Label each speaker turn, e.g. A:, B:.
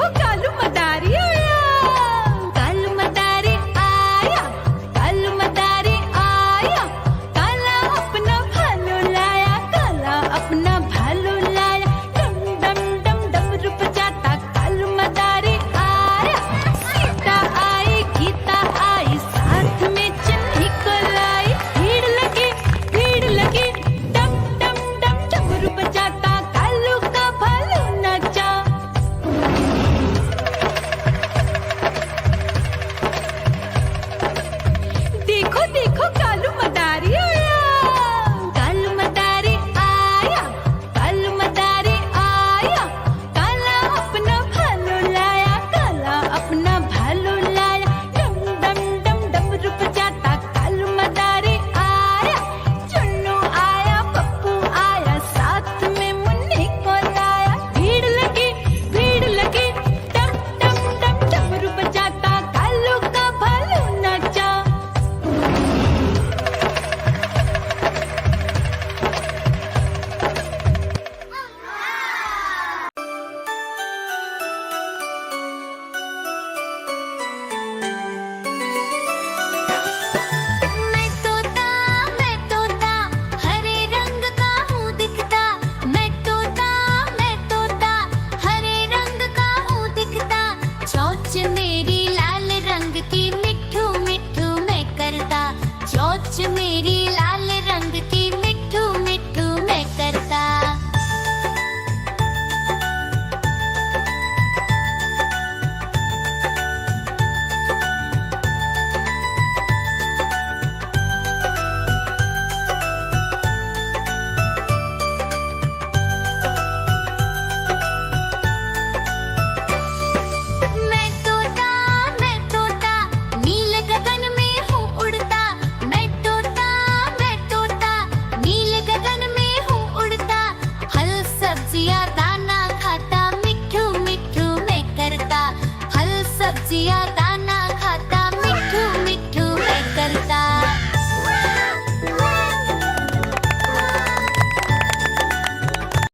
A: देखो कालू मदारी आया, कालू मदारी आया, कालू मदारी आया। काला अपना भालू लाया, काला अपना भालू लाया। डम डम डम डमरू बजाता कालू मदारी आया। सीता आई गीता आई, साथ में चन्नी को लाई। भीड़ लगी डम डम डम डमरू बजाता कालू का भालू नाचा। देखो देखो कालू मदारी आया, कालू मदारी आया, कालू मदारी आया। काला अपना भालू लाया, काला अपना भालू लाया। डम डम डम डमरू बजाता कालू मदारी आया। चुन्नू आया पप्पू आया, साथ में मुन्नी को लाया। भीड़ लगी डम डम डम डमरू बजाता कालू का भालू नाचा। मैं तोता हरे रंग का हूँ दिखता। मैं तोता हरे रंग का हूँ दिखता। चोंच मेरी लाल रंग की मिट्ठू मिट्ठू मैं करता। चोंच मेरी लाल रंग की मिट्ठू मिट्ठू मैं करता। मैं तोता नील गगन में हूँ उड़ता। मैं तोता नील गगन में हूँ उड़ता। फल सब्जियाँ दाना खाता, मिट्ठू मिट्ठू मैं करता। फल सब्जियाँ